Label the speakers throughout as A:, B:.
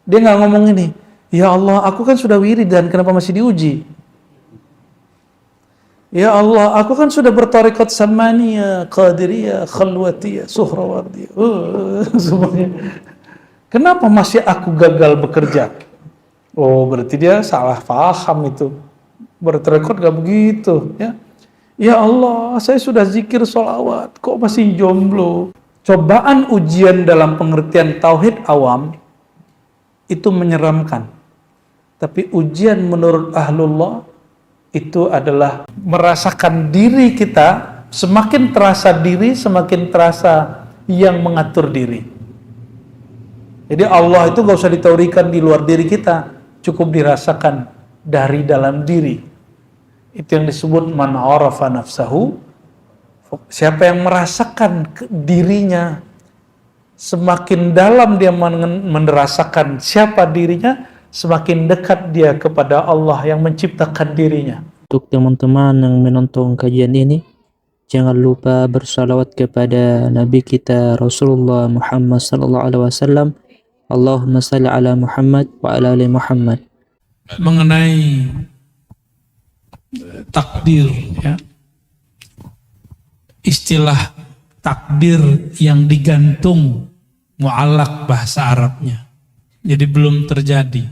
A: Dia nggak ngomong ini, ya Allah, aku kan sudah wiridan, kenapa masih diuji? Ya Allah, aku kan sudah bertarekat samaniyah, qadiriyah, khalwatiyah, suhrawardiyah, semuanya. Kenapa masih aku gagal bekerja? Oh, berarti dia salah paham itu. Bertarekat gak begitu, ya. Ya Allah, saya sudah zikir sholawat, kok masih jomblo? Cobaan ujian dalam pengertian tauhid awam itu menyeramkan. Tapi ujian menurut ahlullah itu adalah merasakan diri kita, semakin terasa diri, semakin terasa yang mengatur diri. Jadi Allah itu gak usah diteorikan di luar diri kita, cukup dirasakan dari dalam diri. Itu yang disebut man arafa nafsahu. Siapa yang merasakan dirinya, semakin dalam dia merasakan siapa dirinya, semakin dekat dia kepada Allah yang menciptakan dirinya.
B: Untuk teman-teman yang menonton kajian ini, jangan lupa bersalawat kepada Nabi kita Rasulullah Muhammad sallallahu alaihi wasallam. Allahumma salli ala Muhammad wa ala ali Muhammad.
A: Mengenai takdir, ya. Istilah takdir yang digantung, mu'allaq bahasa Arabnya. Jadi belum terjadi.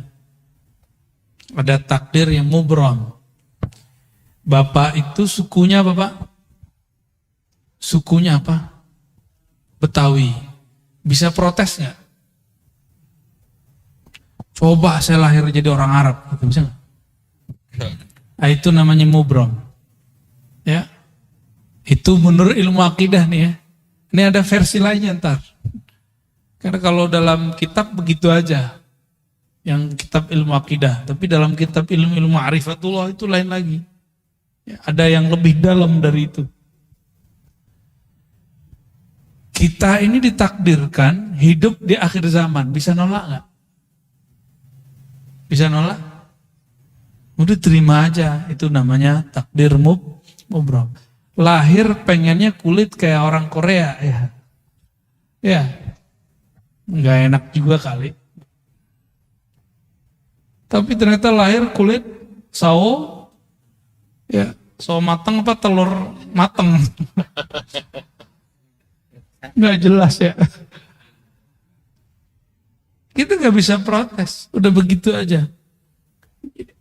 A: Ada takdir yang mubram. Bapak itu sukunya apa, Pak? Sukunya apa? Betawi. Bisa protes nggak? Coba saya lahir jadi orang Arab, bisa nggak? Nah, itu namanya mubram. Ya, itu menurut ilmu akidah nih ya. Ini ada versi lainnya ntar. Karena kalau dalam kitab begitu aja, yang kitab ilmu akidah. Tapi dalam kitab ilmu ma'rifatullah itu lain lagi. Ya, ada yang lebih dalam dari itu. Kita ini ditakdirkan hidup di akhir zaman. Bisa nolak nggak? Bisa nolak? Udah terima aja. Itu namanya takdir mubram. Lahir pengennya kulit kayak orang Korea ya. Ya. Nggak enak juga kali. Tapi ternyata lahir kulit sawo, ya, sawo mateng apa telur mateng. Nggak jelas ya. Kita nggak bisa protes, udah begitu aja.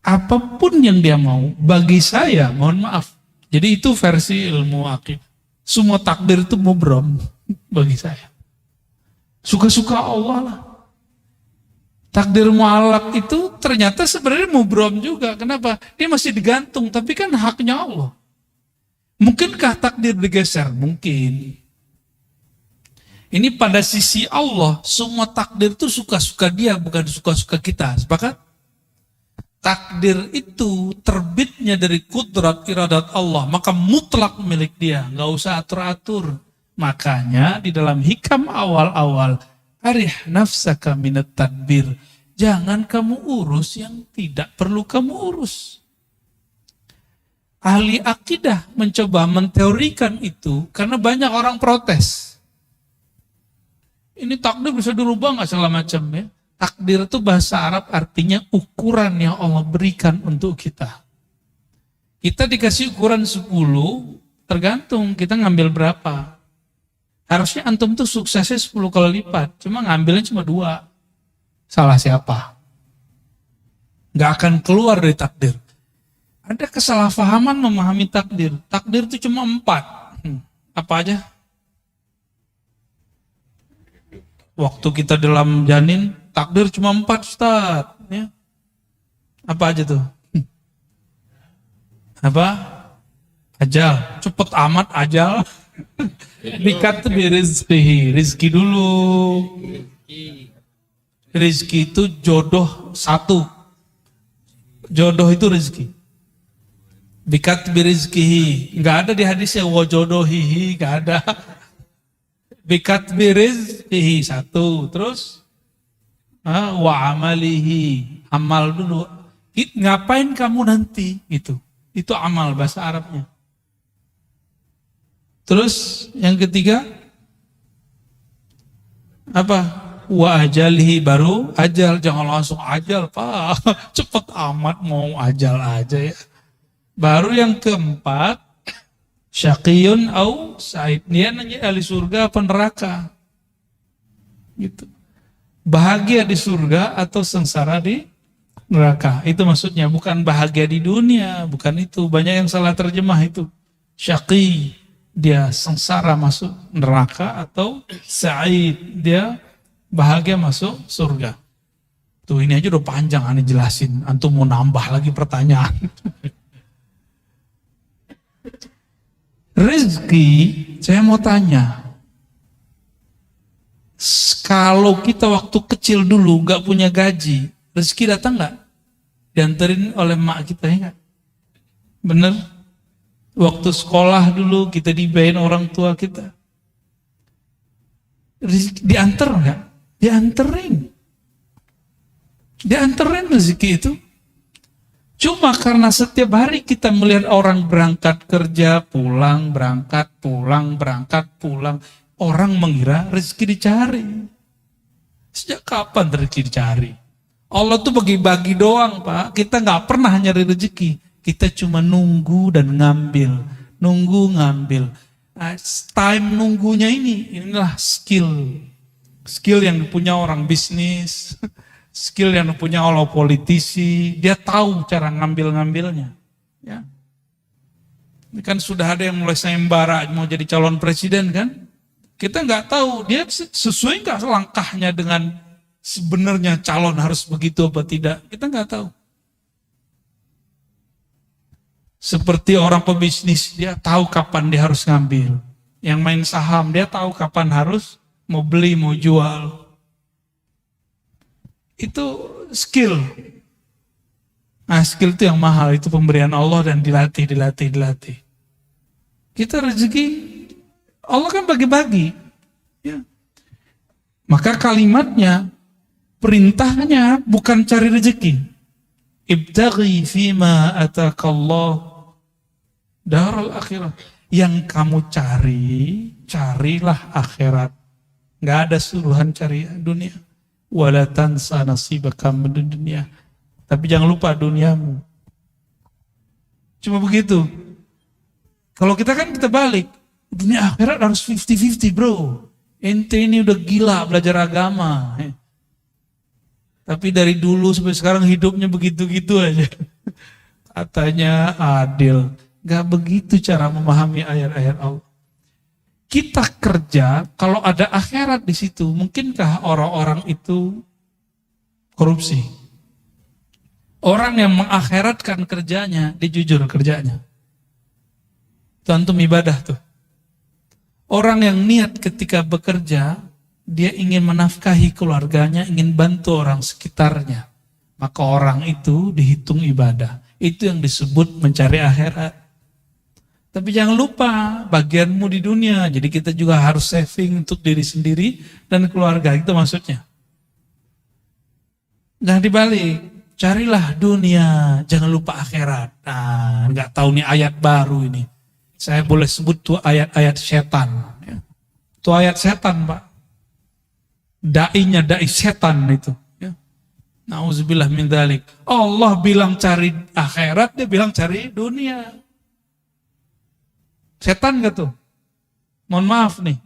A: Apapun yang dia mau, bagi saya, mohon maaf. Jadi itu versi ilmu akidah. Semua takdir itu mubram bagi saya. Suka-suka Allah lah. Takdir mu'allaq itu ternyata sebenarnya mubram juga. Kenapa? Dia masih digantung, tapi kan haknya Allah. Mungkinkah takdir digeser? Mungkin. Ini pada sisi Allah, semua takdir itu suka-suka dia, bukan suka-suka kita. Sepakat? Takdir itu terbitnya dari kudrat iradat Allah, maka mutlak milik dia, nggak usah atur-atur. Makanya di dalam hikam awal-awal, arih nafsaka minat tadbir. Jangan kamu urus yang tidak perlu kamu urus. Ahli akidah mencoba menteorikan itu karena banyak orang protes. Ini takdir bisa dirubah nggak segala macam ya. Takdir itu bahasa Arab artinya ukuran yang Allah berikan untuk kita. Kita dikasih ukuran 10, tergantung kita ngambil berapa. Harusnya antum tuh suksesnya 10 kali lipat, cuma ngambilnya cuma 2. Salah siapa? Nggak akan keluar dari takdir. Ada kesalahpahaman memahami takdir. Takdir itu cuma 4. Apa aja? Waktu kita dalam janin, takdir cuma 4, Ustaz. Ya. Apa aja tuh? Apa? Ajal. Cepet amat ajal. Dikat birizkihi. Rizki dulu. Rizki itu jodoh 1. Jodoh itu rizki. Dikat birizkihi. Nggak ada di hadisnya wajodohihi. Nggak ada. Bikat birizkihi 1. Terus wa amalihi, amal dulu. Ngapain kamu nanti? Itu amal bahasa Arabnya. Terus yang ketiga apa? Wa ajalihi, baru ajal. Jangan langsung ajal, Pak. Cepet amat mau ajal aja ya. Baru yang keempat, syaqiyun au sa'id. Dia nanya ahli surga apa neraka. Gitu. Bahagia di surga atau sengsara di neraka. Itu maksudnya, bukan bahagia di dunia, bukan itu. Banyak yang salah terjemah itu. Syaqi, dia sengsara masuk neraka, atau sa'id, dia bahagia masuk surga. Tuh ini aja udah panjang aneh jelasin. Antum mau nambah lagi pertanyaan. Rezeki, saya mau tanya. Kalau kita waktu kecil dulu gak punya gaji, rezeki datang gak? Dianterin oleh mak kita ya gak? Bener? Waktu sekolah dulu kita dibayarin orang tua kita. Diantar gak? Dianterin. Dianterin rezeki itu. Cuma karena setiap hari kita melihat orang berangkat kerja, pulang, berangkat, pulang, berangkat, pulang. Orang mengira rezeki dicari. Sejak kapan rezeki dicari? Allah tuh bagi-bagi doang, Pak. Kita gak pernah nyari rezeki. Kita cuma nunggu dan ngambil. Nunggu, ngambil. Nah, time nunggunya inilah skill. Skill yang punya orang bisnis. Skill yang punya orang politisi. Dia tahu cara ngambil-ngambilnya. Ya. Ini kan sudah ada yang mulai sayembara mau jadi calon presiden kan. Kita nggak tahu dia sesuai nggak langkahnya dengan sebenarnya calon harus begitu apa tidak. Kita nggak tahu. Seperti orang pebisnis, dia tahu kapan dia harus ngambil. Yang main saham, dia tahu kapan harus mau beli, mau jual. Itu skill. Nah, skill itu yang mahal, itu pemberian Allah dan dilatih. Kita rezeki, Allah kan bagi-bagi. Ya. Maka kalimatnya, perintahnya bukan cari rezeki. Ibtaghi fima atakallah darul akhirah. Yang kamu cari, carilah akhirat. Nggak ada suruhan cari dunia. Wala tansa nasibaka minad dunya. Tapi jangan lupa duniamu. Cuma begitu. Kalau kita kan kita balik. Dunia akhirat harus 50-50 bro. Ente ini udah gila belajar agama. Tapi dari dulu sampai sekarang hidupnya begitu-gitu aja. Katanya adil. Gak begitu cara memahami ayat-ayat Allah. Kita kerja, kalau ada akhirat di situ, mungkinkah orang-orang itu korupsi? Orang yang mengakhiratkan kerjanya, dia jujur kerjanya. Itu antum ibadah tuh. Orang yang niat ketika bekerja, dia ingin menafkahi keluarganya, ingin bantu orang sekitarnya. Maka orang itu dihitung ibadah. Itu yang disebut mencari akhirat. Tapi jangan lupa bagianmu di dunia. Jadi kita juga harus saving untuk diri sendiri dan keluarga. Itu maksudnya. Jangan dibalik. Carilah dunia, jangan lupa akhirat. Nah, nggak tahu nih ayat baru ini. Saya boleh sebut tuh ayat-ayat setan. Itu ayat setan, Pak. Dai-nya dai setan itu. Nauzubillah min dzalik. Allah bilang cari akhirat, dia bilang cari dunia. Setan gak tuh? Mohon maaf nih.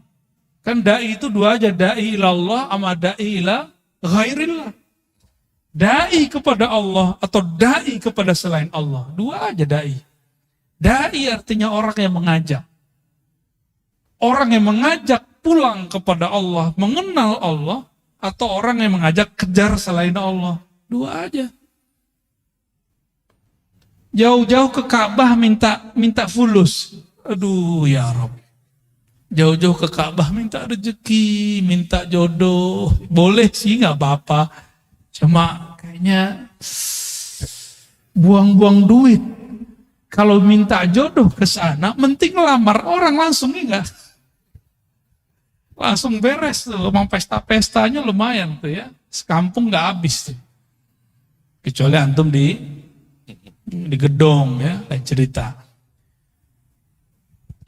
A: Kan dai itu dua aja, dai ilallah sama dai ila ghairillah. Dai kepada Allah atau dai kepada selain Allah. Dua aja dai. Dai artinya orang yang mengajak. Orang yang mengajak pulang kepada Allah, mengenal Allah, atau orang yang mengajak kejar selain Allah. Dua aja. Jauh-jauh ke Ka'bah minta fulus. Aduh ya Rabb. Jauh-jauh ke Ka'bah minta rezeki, minta jodoh. Boleh sih gak apa-apa. Cuma kayaknya buang-buang duit. Kalau minta jodoh ke sana, mending lamar orang langsung enggak. Langsung beres tuh, mau pesta-pestanya lumayan tuh ya. Sekampung gak habis tuh. Kecuali antum di gedong ya, lain cerita.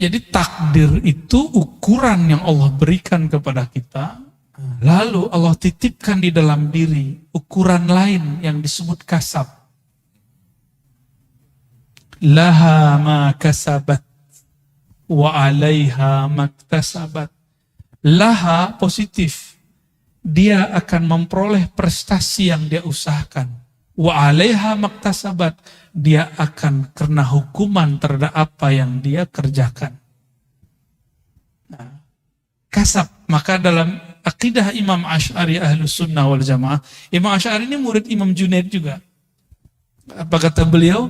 A: Jadi takdir itu ukuran yang Allah berikan kepada kita. Lalu Allah titipkan di dalam diri ukuran lain yang disebut kasab. Laha ma kasabat wa alaiha maktasabat. Laha positif. Dia akan memperoleh prestasi yang dia usahakan. Wa alaiha maktasabat. Dia akan kena hukuman terhadap apa yang dia kerjakan. Nah, kasab. Maka dalam akidah Imam Asy'ari Ahlus Sunnah wal Jamaah, Imam Asy'ari ini murid Imam Junaid juga. Apa kata beliau?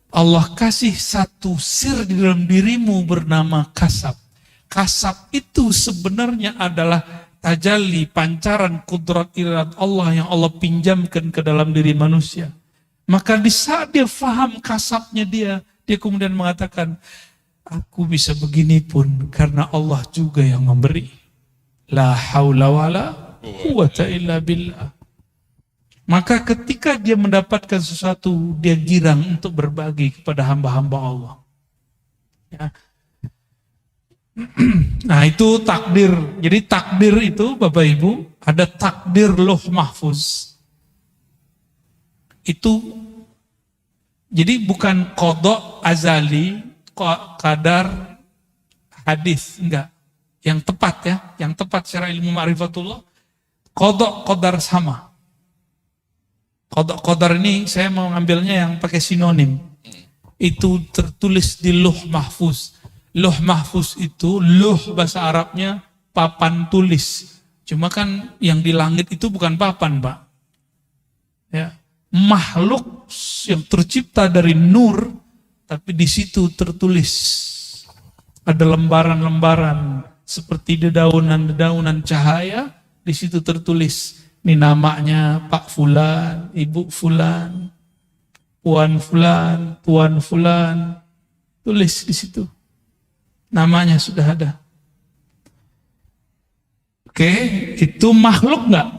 A: Allah kasih satu sir di dalam dirimu bernama kasab. Kasab itu sebenarnya adalah tajalli, pancaran kudrat iradat Allah yang Allah pinjamkan ke dalam diri manusia. Maka di saat dia faham kasabnya dia kemudian mengatakan, aku bisa begini pun karena Allah juga yang memberi. La haula wala quwata illa billah. Maka ketika dia mendapatkan sesuatu, dia girang untuk berbagi kepada hamba-hamba Allah. Ya. Nah itu takdir. Jadi takdir itu Bapak Ibu, ada takdir Lauh Mahfuz. Itu, jadi bukan qada azali, qadar hadis, enggak. Yang tepat ya, yang tepat secara ilmu ma'rifatullah, qadar sama. Qadar ini saya mau ngambilnya yang pakai sinonim. Itu tertulis di Lauh Mahfuz. Lauh Mahfuz itu, lauh bahasa Arabnya papan tulis. Cuma kan yang di langit itu bukan papan, Pak. Ya. Makhluk yang tercipta dari nur, tapi di situ tertulis. Ada lembaran-lembaran seperti dedaunan-dedaunan cahaya, di situ tertulis. Ini namanya Pak Fulan, Ibu Fulan, Puan Fulan, Tuan Fulan. Tulis di situ. Namanya sudah ada. Oke, itu makhluk nggak?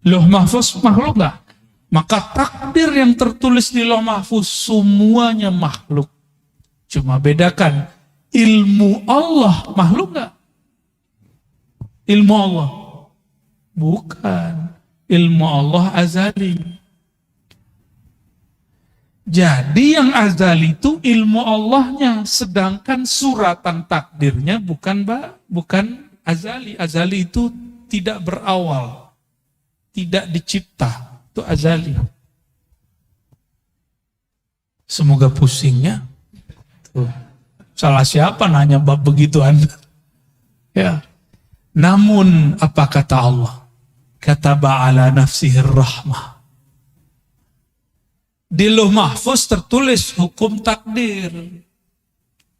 A: Lauh Mahfuz makhluk nggak? Maka takdir yang tertulis di Lauh Mahfuz semuanya makhluk. Cuma bedakan, ilmu Allah makhluk nggak? Ilmu Allah. Bukan. Ilmu Allah azali. Jadi yang azali itu ilmu Allahnya, sedangkan suratan takdirnya bukan azali. Azali itu tidak berawal, tidak dicipta, itu azali. Semoga pusingnya. Tuh. Salah siapa nanya bab begituan? Ya. Namun apa kata Allah? Kataba ala nafsihi rahmah. Di Lauh Mahfuz tertulis hukum takdir.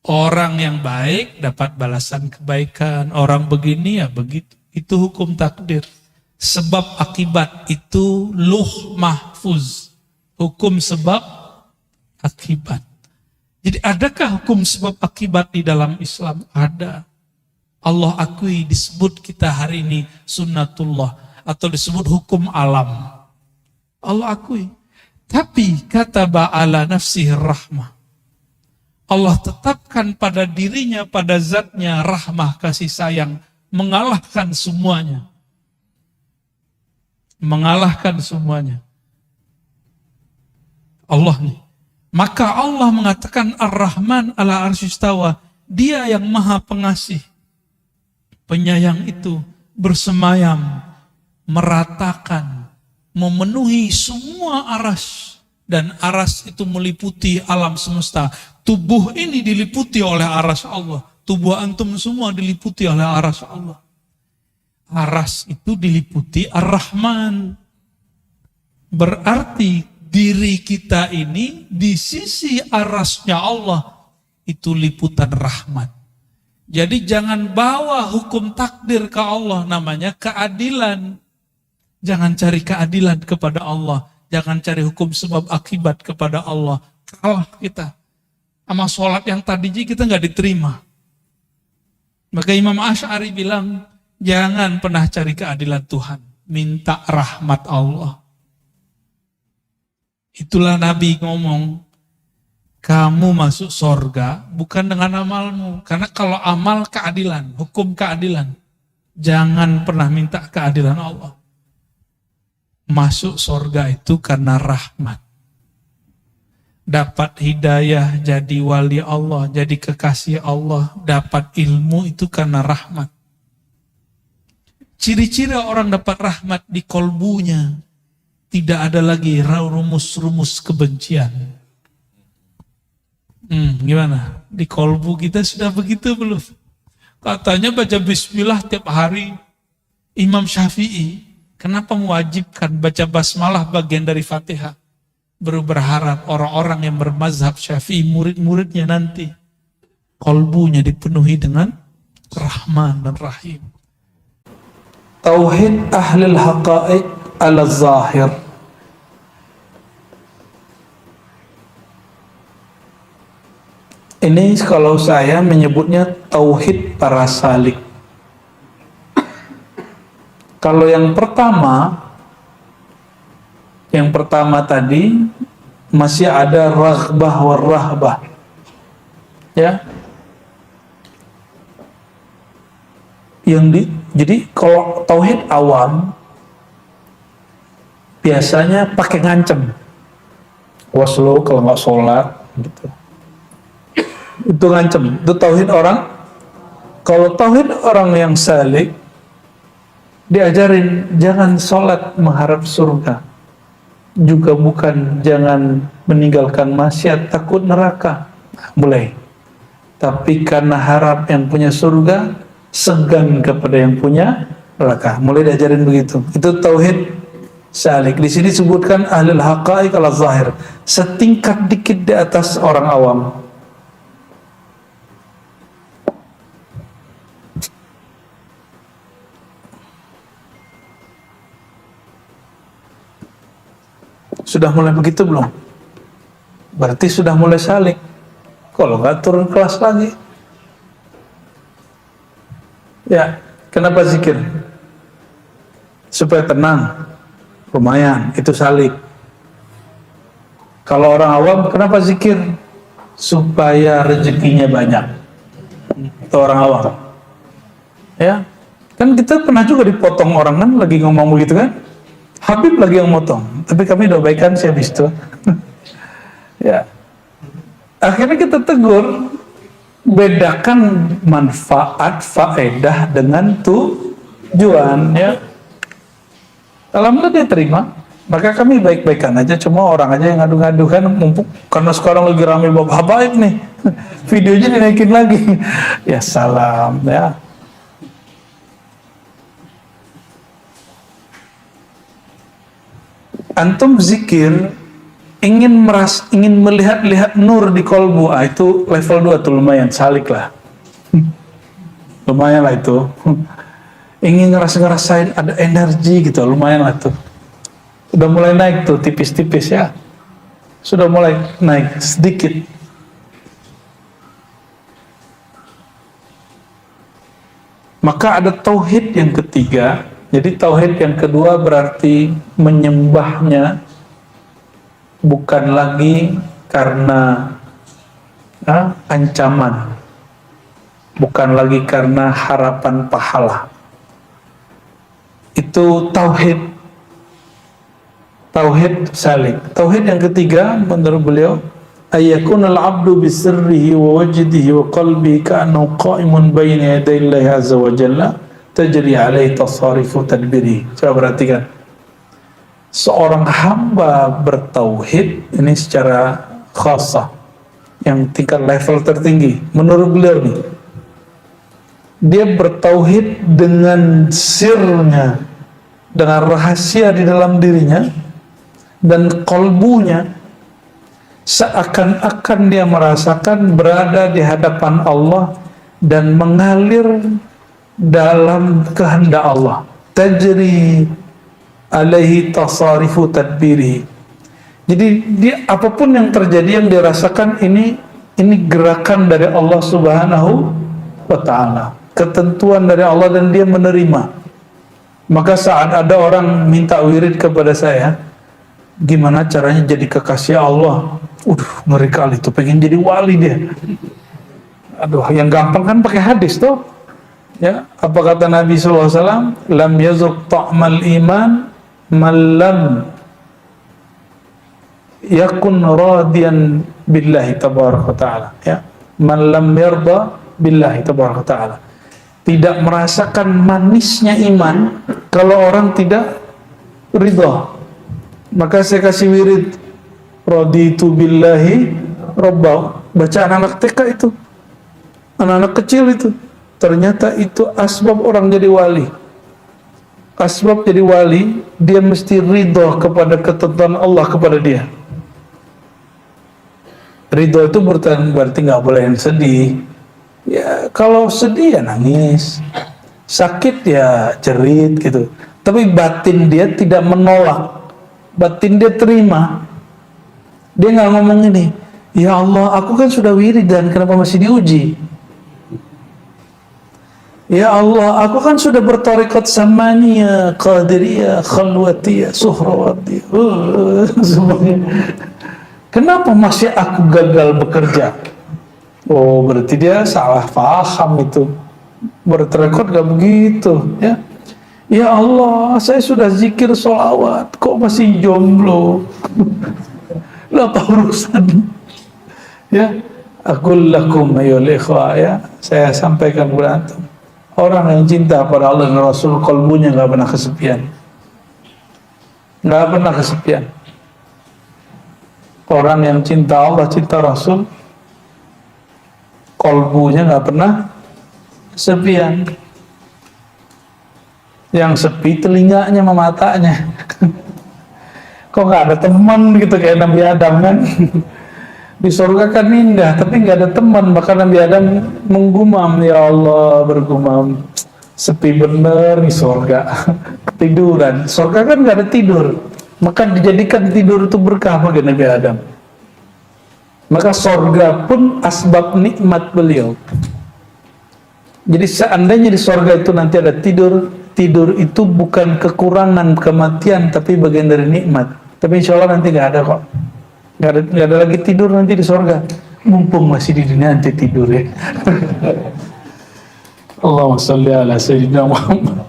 A: Orang yang baik dapat balasan kebaikan. Orang begini ya begitu. Itu hukum takdir. Sebab akibat itu Lauh Mahfuz. Hukum sebab akibat. Jadi adakah hukum sebab akibat di dalam Islam? Ada. Allah akui disebut kita hari ini sunnatullah. Atau disebut hukum alam. Allah akui. Tapi kata ba'ala nafsih rahmah. Allah tetapkan pada dirinya, pada zatnya rahmah kasih sayang. Mengalahkan semuanya. Mengalahkan semuanya. Allah nih. Maka Allah mengatakan Ar-Rahman ala arsyistawa. Dia yang maha pengasih. Penyayang itu bersemayam. Meratakan, memenuhi semua aras, dan aras itu meliputi alam semesta. Tubuh ini diliputi oleh aras Allah. Tubuh antum semua diliputi oleh aras Allah. Aras itu diliputi Ar-Rahman. Berarti diri kita ini di sisi arasnya Allah itu liputan rahmat. Jadi jangan bawa hukum takdir ke Allah, namanya keadilan. Jangan cari keadilan kepada Allah. Jangan cari hukum sebab akibat kepada Allah. Kalah kita. Sama sholat yang tadi kita nggak diterima. Maka Imam Asy'ari bilang, jangan pernah cari keadilan Tuhan. Minta rahmat Allah. Itulah Nabi ngomong, kamu masuk surga bukan dengan amalmu. Karena kalau amal keadilan, hukum keadilan. Jangan pernah minta keadilan Allah. Masuk surga itu karena rahmat. Dapat hidayah, jadi wali Allah, jadi kekasih Allah. Dapat ilmu itu karena rahmat. Ciri-ciri orang dapat rahmat di kolbunya. Tidak ada lagi rumus-rumus kebencian. Gimana? Di kolbu kita sudah begitu belum? Katanya baca bismillah tiap hari. Imam Syafi'i, kenapa mewajibkan baca basmalah bagian dari Fatihah? Baru berharap orang-orang yang bermazhab Syafi'i, murid-muridnya nanti, kolbunya dipenuhi dengan Rahman dan Rahim. Tauhid ahlil haqa'iq ala zahir. Ini kalau saya menyebutnya tauhid para salik. Kalau yang pertama tadi masih ada raghbah war rahbah. Ya. Jadi kalau tauhid awam biasanya pakai ngancem. Was lo kalau nggak sholat gitu. Itu ngancem, itu tauhid orang. Kalau tauhid orang yang salik, diajarin jangan sholat mengharap surga, juga bukan jangan meninggalkan maksiat takut neraka, mulai. Tapi karena harap yang punya surga, segan kepada yang punya neraka, mulai diajarin begitu. Itu tauhid salik. Di sini disebutkan ahlul haqa'iq ala zahir, setingkat dikit di atas orang awam. Sudah mulai begitu belum? Berarti sudah mulai salik. Kalau nggak turun kelas lagi. Ya, kenapa zikir? Supaya tenang. Lumayan, itu salik. Kalau orang awam, kenapa zikir? Supaya rezekinya banyak. Itu orang awam. Ya, kan kita pernah juga dipotong orang kan, lagi ngomong begitu kan? Habib lagi yang motong, tapi kami dobaikan sih habis itu. Ya, akhirnya kita tegur, bedakan manfaat faedah dengan tujuan. Ya, alhamdulillah dia terima, maka kami baik-baikan aja. Cuma orang aja yang ngadu-ngadu kan, mumpuk karena sekarang lagi ramai bab habaib nih, videonya dinaikin lagi. Ya salam ya. Antum zikir ingin melihat nur di kolbu, itu level 2 tuh, lumayan salik lah. Lumayan lah itu. Ingin ngerasain ada energi gitu, lumayan lah tuh. Udah mulai naik tuh tipis-tipis ya. Sudah mulai naik sedikit. Maka ada tauhid yang ketiga. Jadi tauhid yang kedua berarti menyembahnya bukan lagi karena ancaman, bukan lagi karena harapan pahala. Itu tauhid salik. Tauhid yang ketiga menurut beliau, ayyakunal abdu bisirrihi wa wajdihi wa qalbihi ka'annahu qa'imun baina yaday Allah azza wa jalla tajri alaihi tasarifu tadbiri. Coba perhatikan, seorang hamba bertauhid ini secara khasah, yang tingkat level tertinggi menurut beliau nih, dia bertauhid dengan sirnya, dengan rahasia di dalam dirinya dan kolbunya, seakan-akan dia merasakan berada di hadapan Allah dan mengalir dalam kehendak Allah. Tajri alaihi tasarifu tadbiri. Jadi dia apapun yang terjadi, yang dirasakan ini gerakan dari Allah Subhanahu wa ta'ala, ketentuan dari Allah, dan dia menerima. Maka saat ada orang minta wirid kepada saya, gimana caranya jadi kekasih Allah, ngeri kali tuh, pengen jadi wali dia. Aduh, yang gampang kan pakai hadis tuh. Ya, apa kata Nabi SAW? Lam yazuk ta'mal iman man lam yakun radiyan billahi tabaraka ta'ala. Ya, man lam yarda billahi tabaraka ta'ala. Tidak merasakan manisnya iman kalau orang tidak ridha. Maka saya kasih wirid raditu billahi robba. Baca anak-anak TK itu, anak-anak kecil itu. Ternyata itu asbab orang jadi wali. Asbab jadi wali, dia mesti ridha kepada ketentuan Allah kepada dia. Ridha itu berarti nggak boleh yang sedih. Ya kalau sedih ya nangis, sakit ya jerit gitu. Tapi batin dia tidak menolak, batin dia terima. Dia nggak ngomong ini, ya Allah, aku kan sudah wiridan, kenapa masih diuji? Ya Allah, aku kan sudah bertarekat samaniyah, qadiriyah, khalwatiyah, suhrawatiyah. Semuanya. Kenapa masih aku gagal bekerja? Oh, berarti dia salah paham itu. Bertarekat gak begitu, ya. Ya Allah, saya sudah zikir sholawat, kok masih jomblo? Lah apa urusan? Ya, aqul lakum ayyuhal ikhwah, ya. Saya sampaikan kepada antum. Orang yang cinta pada Allah dan Rasul, kalbunya nggak pernah kesepian, nggak pernah kesepian. Orang yang cinta Allah, cinta Rasul, kalbunya nggak pernah kesepian. Yang sepi telinganya sama matanya. Kok nggak ada teman gitu kayak Nabi Adam kan? Di surga kan indah, tapi nggak ada teman. Maka Nabi Adam menggumam, ya Allah, bergumam, sepi bener nih surga. Ketiduran, surga kan nggak ada tidur, maka dijadikan tidur itu berkah bagi Nabi Adam. Maka surga pun asbab nikmat beliau. Jadi seandainya di surga itu nanti ada tidur, tidur itu bukan kekurangan kematian, tapi bagian dari nikmat. Tapi insya Allah nanti nggak ada kok. Nggak ada lagi tidur nanti di surga. Mumpung masih di dunia nanti tidur ya. Allahumma sholli ala sayyidina Muhammad.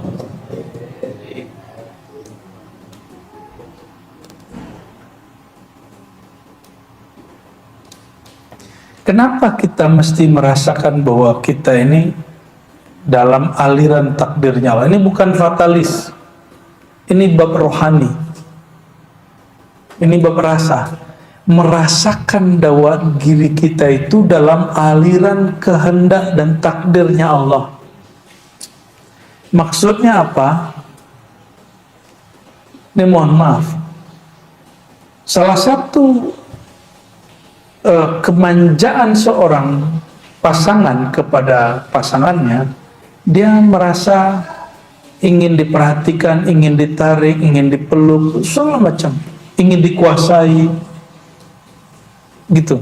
A: Kenapa kita mesti merasakan bahwa kita ini dalam aliran takdirnya Allah? Ini bukan fatalis. Ini bab rohani. Ini bab rasa. Merasakan bahwa diri kita itu dalam aliran kehendak dan takdirnya Allah. Maksudnya apa? Ini mohon maaf. Salah satu kemanjaan seorang pasangan kepada pasangannya, dia merasa ingin diperhatikan, ingin ditarik, ingin dipeluk, segala macam, ingin dikuasai. Gitu.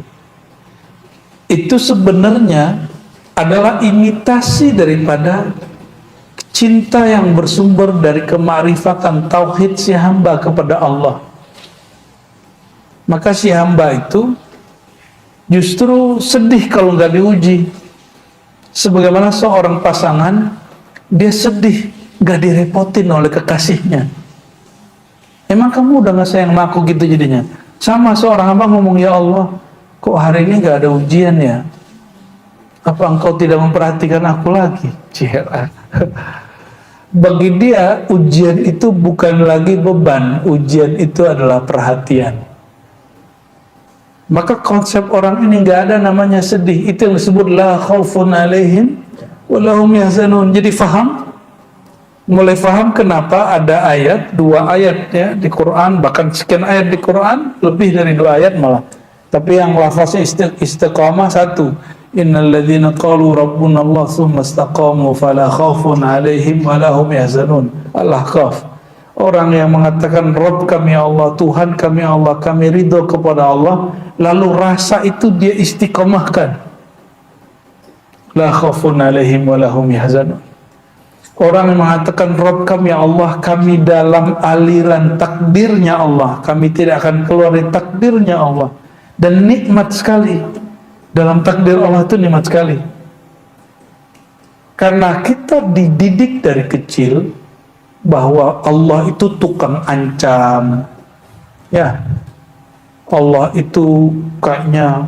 A: Itu sebenarnya adalah imitasi daripada cinta yang bersumber dari kemarifatan tauhid si hamba kepada Allah. Maka si hamba itu justru sedih kalau nggak diuji. Sebagaimana seorang pasangan, dia sedih nggak direpotin oleh kekasihnya. Emang kamu udah nggak sayang sama aku gitu jadinya? Sama seorang hamba ngomong, ya Allah, kok hari ini nggak ada ujian ya? Apa engkau tidak memperhatikan aku lagi? Cira. Bagi dia, ujian itu bukan lagi beban, ujian itu adalah perhatian. Maka konsep orang ini nggak ada namanya sedih. Itu yang disebut la khaufun alaihim wa lahum yahzanun. Jadi faham? Mulai faham kenapa ada ayat, 2 ayat ya di Quran, bahkan sekian ayat di Quran, lebih dari 2 ayat malah. Tapi yang lafaznya istiqamah 1. Innal ladzina qalu rabbuna Allah tsumma istaqamu fala khaufun alaihim wa lahum yahzanun. Al-Ahqaf. Orang yang mengatakan Rabb kami Allah, Tuhan kami Allah, kami ridho kepada Allah, lalu rasa itu dia istiqamahkan. La khaufun alaihim wa lahum yahzanun. Orang yang mengatakan Rabb kami Allah, kami dalam aliran takdirnya Allah, kami tidak akan keluar dari takdirnya Allah. Dan nikmat sekali, dalam takdir Allah itu nikmat sekali. Karena kita dididik dari kecil bahwa Allah itu tukang ancam, ya. Allah itu kayaknya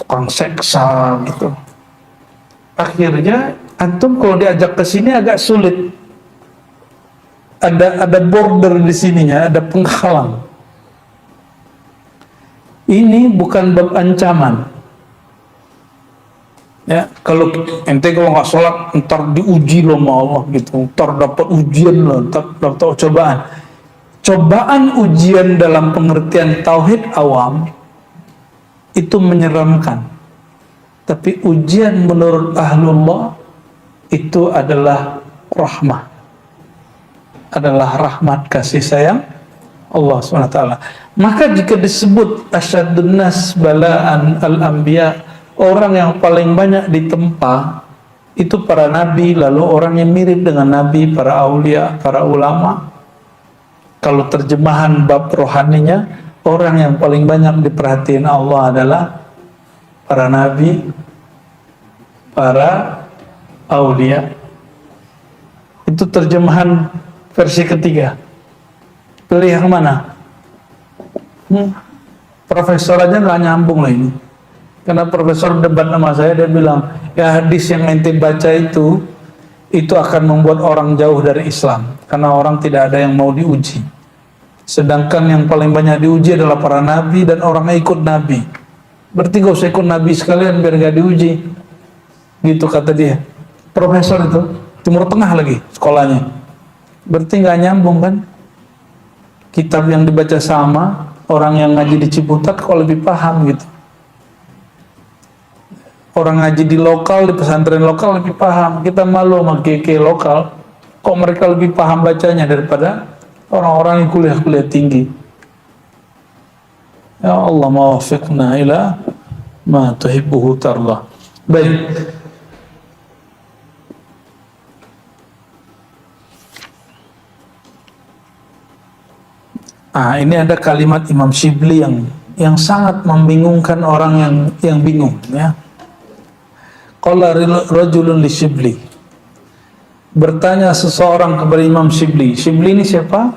A: tukang seksa gitu. Akhirnya antum kalau diajak ke sini agak sulit. Ada border di sininya, ada penghalang. Ini bukan bab ancaman. Ya, kalau ente kalau nggak sholat ntar diuji loh sama Allah gitu, ntar dapat ujian loh, ntar dapat cobaan. Cobaan ujian dalam pengertian tauhid awam itu menyeramkan. Tapi ujian menurut ahlullah itu adalah rahmah. Adalah rahmat kasih sayang Allah SWT. Maka jika disebut asyadun nas balaan al-anbiya, orang yang paling banyak ditempa itu para nabi, lalu orang yang mirip dengan nabi, para aulia, para ulama. Kalau terjemahan bab rohaninya, orang yang paling banyak diperhatiin Allah adalah para nabi, para aulia. Itu terjemahan versi ketiga. Pilih yang mana? Profesor aja nggak nyambung lah ini. Karena profesor debat sama saya, dia bilang, ya hadis yang ente baca itu akan membuat orang jauh dari Islam. Karena orang tidak ada yang mau diuji. Sedangkan yang paling banyak diuji adalah para nabi dan orang yang ikut nabi. Berarti gak usah ikut nabi sekalian biar gak diuji. Gitu kata dia. Profesor itu, Timur Tengah lagi sekolahnya. Berarti gak nyambung kan? Kitab yang dibaca sama, orang yang ngaji di Ciputat kok lebih paham gitu. Orang ngaji di lokal, di pesantren lokal lebih paham. Kita malu sama KK lokal, kok mereka lebih paham bacanya daripada orang-orang yang kuliah-kuliah tinggi. Ya Allah, mawafiqna ila ma tuhibbuhu tarlah. Baik. Ini ada kalimat Imam Shibli yang sangat membingungkan orang yang bingung, ya. Qala rajulun li Shibli. Bertanya seseorang kepada Imam Shibli. Shibli ini siapa?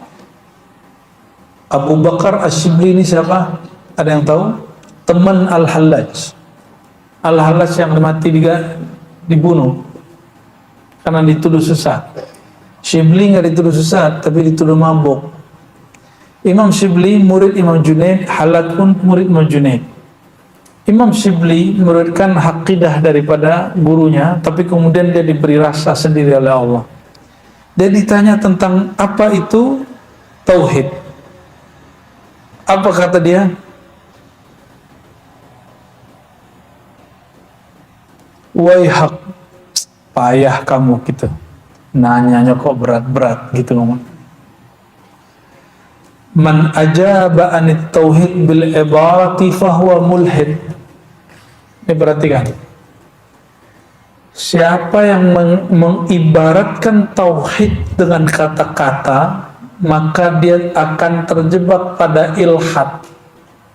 A: Abu Bakar Ash-Shibli ini siapa? Ada yang tahu? Teman Al-Hallaj. Al-Hallaj yang mati dibunuh karena dituduh sesat. Shibli nggak dituduh sesat, tapi dituduh mabuk. Imam Shibli murid Imam Junaid, Hallaj pun murid Imam Junaid. Imam Shibli memuridkan aqidah daripada gurunya, tapi kemudian dia diberi rasa sendiri oleh Allah. Dia ditanya tentang apa itu tauhid. Apa kata dia? Waihak, payah kamu gitu. Nanyanya kok berat-berat gitu ngomong. Man ajaba anit tauhid bil ibarati fahuwa mulhid. Ini perhatikan. Siapa yang mengibaratkan tauhid dengan kata-kata, maka dia akan terjebak pada ilhad,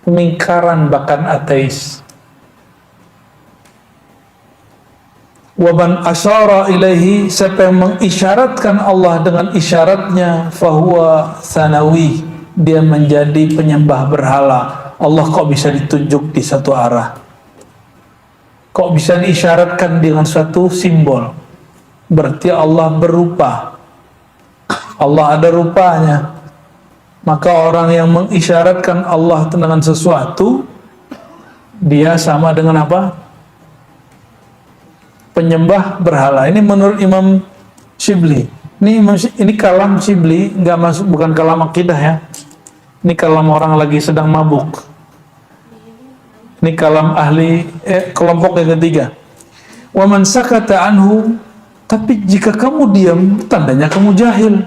A: pemingkaran, bahkan ateis. Waban asyara ilaihi, siapa yang mengisyaratkan Allah dengan isyaratnya, fahuwa sanawi, dia menjadi penyembah berhala. Allah kok bisa ditunjuk di satu arah? Kok bisa diisyaratkan dengan suatu simbol? Berarti Allah berupa. Allah ada rupanya. Maka orang yang mengisyaratkan Allah dengan sesuatu, dia sama dengan apa? Penyembah berhala. Ini menurut Imam Shibli. Ini kalam Shibli, nggak masuk, bukan kalam akidah ya. Ini kalam orang lagi sedang mabuk. Ini kalam ahli kelompok yang ketiga. Wa man sakata anhu, tapi jika kamu diam, tandanya kamu jahil.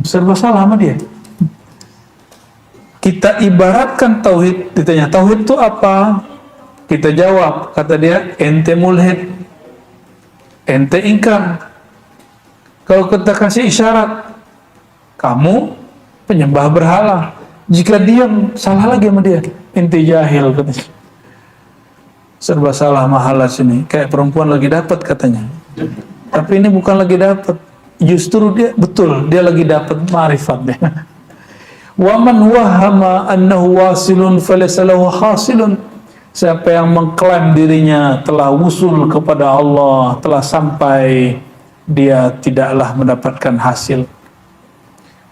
A: Serba salah sama dia. Kita ibaratkan tauhid, ditanya tauhid itu apa? Kita jawab, kata dia, ente mulhid, ente ingkar. Kalau kita kasih isyarat, kamu penyembah berhala. Jika diam, salah lagi sama dia, ente jahil katanya. serba salah mahala sini. Kayak perempuan lagi dapat katanya. Tapi ini bukan lagi dapat. Justru dia betul, dia lagi dapat ma'rifatnya. Wa man wahama annahu wasilun falaysa lahu hasilun. Siapa yang mengklaim dirinya telah wusul kepada Allah, telah sampai, dia tidaklah mendapatkan hasil.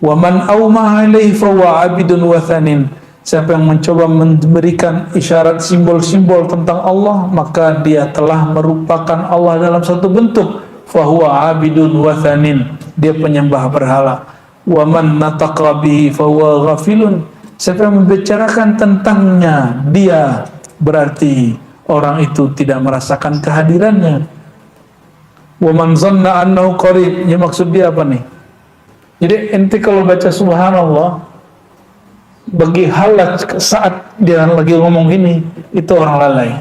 A: Wa man awmaha ilaihi fa huwa 'abidun wathanin. Siapa yang mencoba memberikan isyarat simbol-simbol tentang Allah, maka dia telah merupakan Allah dalam satu bentuk. Fa huwa 'abidun wathanin. Dia penyembah berhala. Wa man nataqa bihi fa huwa ghafilun. Siapa yang membicarakan tentangnya, dia berarti orang itu tidak merasakan kehadirannya. Wa man zanna annahu qarib. Ya, maksud dia apa nih? Jadi ente kalau baca subhanallah, bagi halat saat dia lagi ngomong gini, itu orang lalai.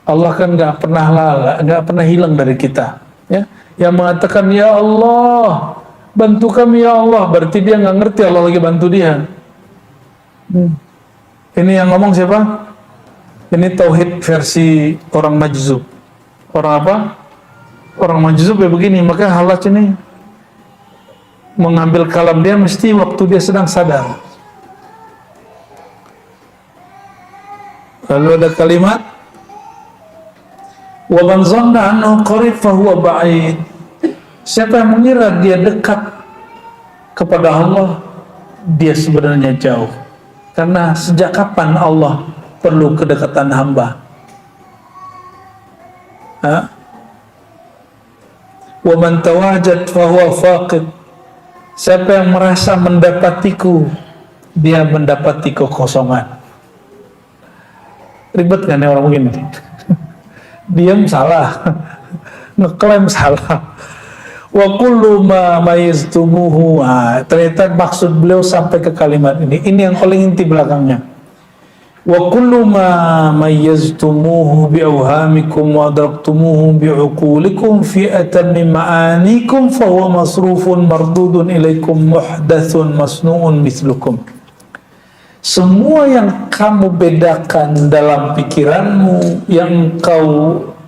A: Allah kan nggak pernah lalai, nggak pernah hilang dari kita. Ya, yang mengatakan ya Allah, bantu kami ya Allah, berarti dia nggak ngerti Allah lagi bantu dia. Ini yang ngomong siapa? Ini tauhid versi orang majzub. Orang apa? Orang majzub ya begini. Maka halat ini mengambil kalam dia mesti waktu dia sedang sadar. Lalu ada kalimat wa man zanna annahu qarib fa huwa ba'id. Siapa yang mengira dia dekat kepada Allah, dia sebenarnya jauh. Karena sejak kapan Allah perlu kedekatan hamba? Wa man tawajad fa huwa faqid. Siapa yang merasa mendapatiku, dia mendapati kekosongan. Ribet kan ya orang begini? Diam salah, ngeklaim salah. Wa kullu ma mayiztumuhu. Ternyata maksud beliau sampai ke kalimat ini. Ini yang paling inti belakangnya. Wa kullu ma mayyaztumuhu bi awhamikum wa adraktumuhu bi uqulikum fi atammi ma'anikum fa huwa masrufun mardudun ilaikum muhdathun masnu'un mithlukum. Semua yang kamu bedakan dalam pikiranmu, yang engkau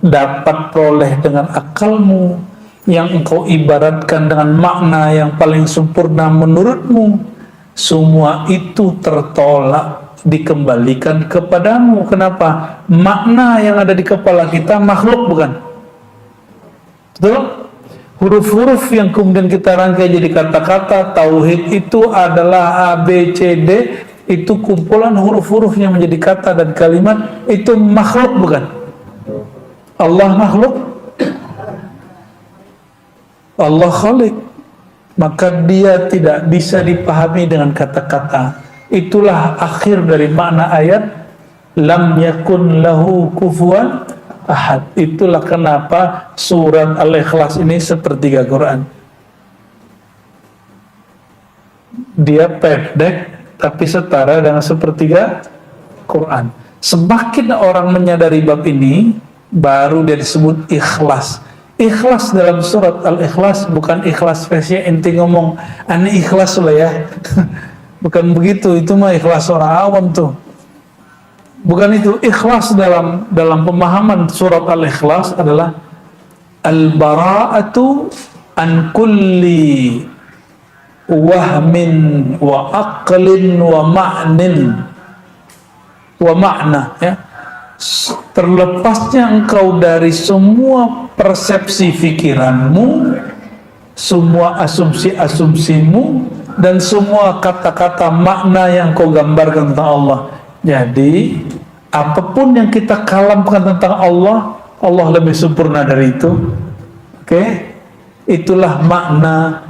A: dapat peroleh dengan akalmu, yang engkau ibaratkan dengan makna yang paling sempurna menurutmu, semua itu tertolak, dikembalikan kepadamu. Kenapa? Makna yang ada di kepala kita makhluk, bukan? Betul? Huruf-huruf yang kemudian kita rangkai jadi kata-kata tauhid itu adalah A, B, C, D. Itu kumpulan huruf-huruf yang menjadi kata dan kalimat. Itu makhluk, bukan? Allah makhluk, Allah khalik. Maka dia tidak bisa dipahami dengan kata-kata. Itulah akhir dari makna ayat lam yakun lahu kufuwan ahad. Itulah kenapa surat Al-Ikhlas ini sepertiga Quran. Dia pendek tapi setara dengan sepertiga Quran. Semakin orang menyadari bab ini, baru dia disebut ikhlas. Ikhlas dalam surat Al-Ikhlas bukan ikhlas versi ente ngomong aneh ikhlas lah ya. Bukan begitu, itu mah ikhlas orang awam tuh. Bukan itu. Ikhlas dalam pemahaman surat Al-Ikhlas adalah al-bara'atu an kulli wahmin wa aqlin wa ma'nin wa ma'na, ya. Terlepasnya engkau dari semua persepsi pikiranmu, semua asumsi-asumsimu, dan semua kata-kata makna yang kau gambarkan tentang Allah. Jadi apapun yang kita kalamkan tentang Allah, Allah lebih sempurna dari itu. Oke? Itulah makna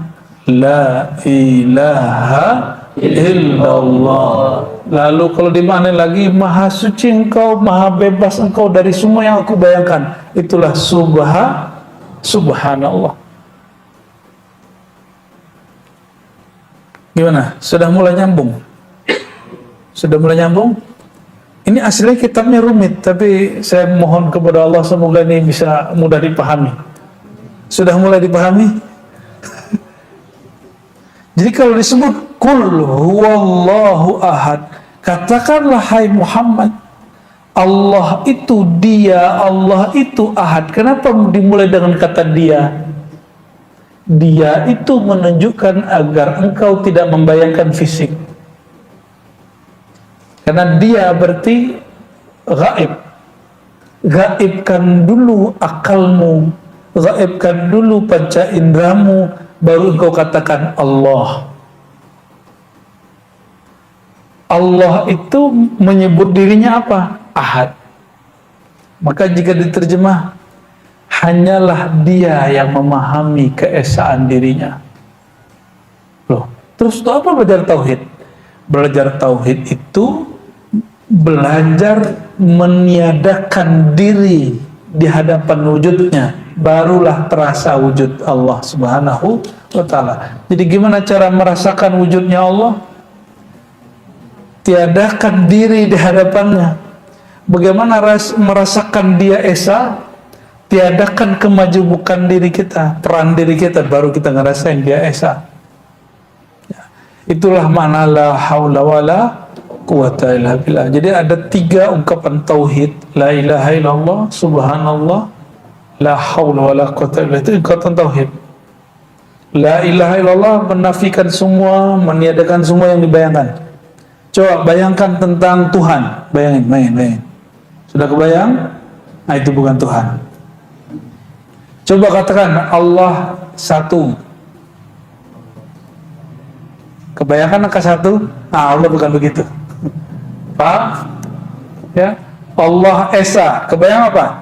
A: la ilaha illallah. Lalu kalau dimaknai lagi, maha suci engkau, maha bebas engkau dari semua yang aku bayangkan. Itulah subhanallah. Gimana? Sudah mulai nyambung? Sudah mulai nyambung? Ini aslinya kitabnya rumit, tapi saya mohon kepada Allah semoga ini bisa mudah dipahami. Sudah mulai dipahami? Jadi kalau disebut Qul huwallahu ahad, katakanlah hai Muhammad, Allah itu dia, Allah itu ahad. Kenapa dimulai dengan kata dia? Dia itu menunjukkan agar engkau tidak membayangkan fisik. Karena dia berarti gaib. Gaibkan dulu akalmu, gaibkan dulu panca indramu, baru engkau katakan Allah. Allah itu menyebut dirinya apa? Ahad. Maka jika diterjemah, hanyalah dia yang memahami keesaan dirinya. Loh, terus itu apa belajar tauhid? Belajar tauhid itu belajar meniadakan diri di hadapan wujudnya, barulah terasa wujud Allah Subhanahu wa ta'ala. Jadi gimana cara merasakan wujudnya Allah? Tiadakan diri di hadapannya. Bagaimana merasakan dia esa? Tiadakan kemajemukan diri kita, peran diri kita, baru kita ngerasain dia esa. Ya. Itulah makna la haula wala quwata illa billah. Jadi ada 3 ungkapan tauhid: la ilaha illallah, subhanallah, la haula wala quwata illa billah. Itu ungkapan tauhid. La ilaha illallah menafikan semua, meniadakan semua yang dibayangkan. Coba bayangkan tentang Tuhan, bayangin. Sudah kebayang? Nah, itu bukan Tuhan. Coba katakan Allah satu. Kebayangkan angka 1? Nah, Allah bukan begitu. Paham? Ya. Allah Esa. Kebayang apa?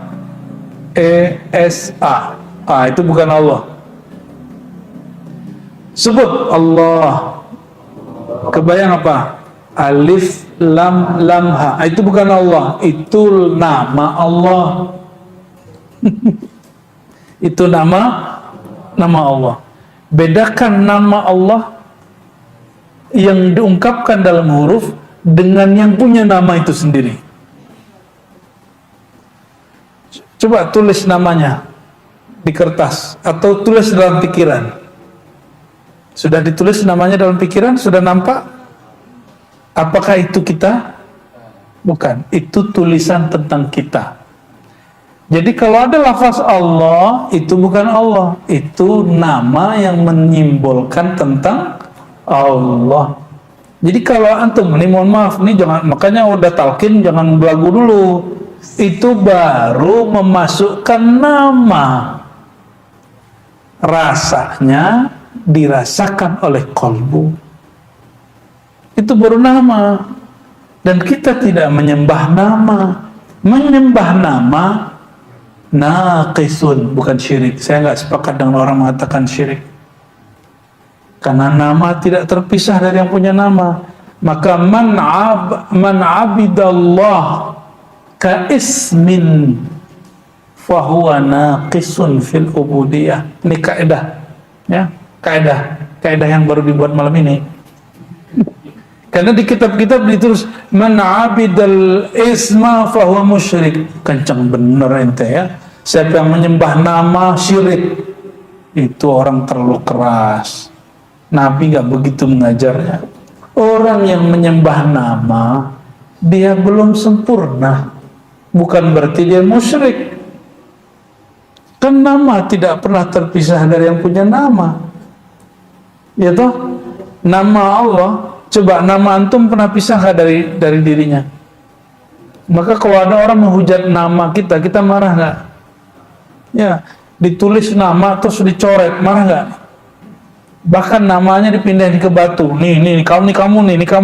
A: ESA. Ah, itu bukan Allah. Sebut Allah. Kebayang apa? Alif lam lam ha. Itu bukan Allah, itu nama Allah. Itu nama Allah. Bedakan nama Allah yang diungkapkan dalam huruf dengan yang punya nama itu sendiri. Coba tulis namanya di kertas atau tulis dalam pikiran. Sudah ditulis namanya dalam pikiran? Sudah nampak? Apakah itu kita? Bukan, itu tulisan tentang kita. Jadi kalau ada lafaz Allah, itu bukan Allah, itu nama yang menyimbolkan tentang Allah. Jadi kalau antum, ini mohon maaf, ini jangan, makanya udah talqin jangan belagu dulu. Itu baru memasukkan nama. Rasanya dirasakan oleh kolbu. Itu baru nama. Dan kita tidak menyembah nama. Menyembah nama naqisun, bukan syirik. Saya nggak sepakat dengan orang mengatakan syirik. Karena nama tidak terpisah dari yang punya nama. Maka man abidallah ka ismin fahuwa naqisun fil ubudiyah. Ini kaidah, ya, kaidah yang baru dibuat malam ini. Karena di kitab-kitab ditulis man abidal isma fahuwa musyrik. Kencang bener ente ya. Siapa yang menyembah nama syirik, itu orang terlalu keras. Nabi nggak begitu mengajarnya. Orang yang menyembah nama, dia belum sempurna. Bukan berarti dia musyrik. Kan nama tidak pernah terpisah dari yang punya nama. Ya toh? Nama Allah, coba nama antum pernah pisah nggak dari dirinya? Maka kalau ada orang menghujat nama kita, kita marah nggak? Ya, ditulis nama terus dicoret, marah nggak? Bahkan namanya dipindahin ke batu. Nih kamu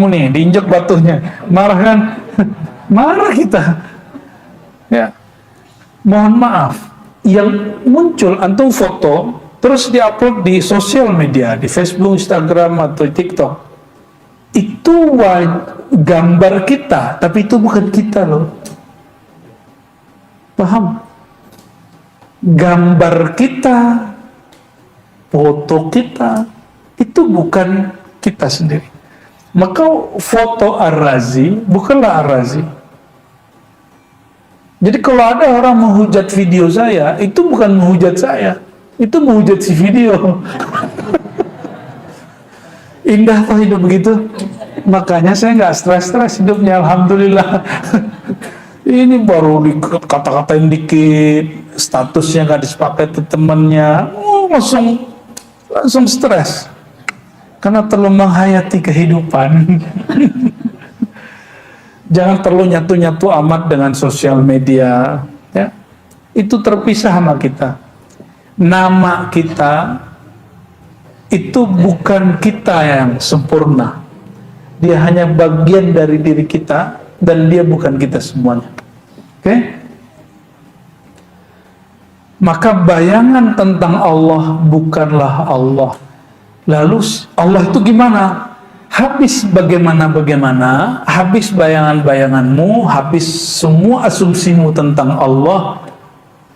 A: nih, diinjak batunya. Marah kan? Marah kita. Ya. Mohon maaf, yang muncul antum foto terus diupload di sosial media, di Facebook, Instagram atau TikTok. Itu gambar kita, tapi itu bukan kita loh. Paham? Gambar kita, foto kita, itu bukan kita sendiri. Maka foto Ar-Razi bukanlah Ar-Razi. Jadi kalau ada orang menghujat video saya, itu bukan menghujat saya, itu menghujat si video. Indah tuh hidup begitu. Makanya saya nggak stres hidupnya, alhamdulillah. Ini baru kata-katain dikit, statusnya nggak disepakai ke temennya, langsung stres karena terlalu menghayati kehidupan. Jangan terlalu nyatu-nyatu amat dengan sosial media, ya. Itu terpisah sama kita. Nama kita itu bukan kita yang sempurna. Dia hanya bagian dari diri kita dan dia bukan kita semuanya. Oke? Maka bayangan tentang Allah bukanlah Allah. Lalu Allah itu gimana? Habis bagaimana, habis bayangan-bayanganmu, habis semua asumsimu tentang Allah,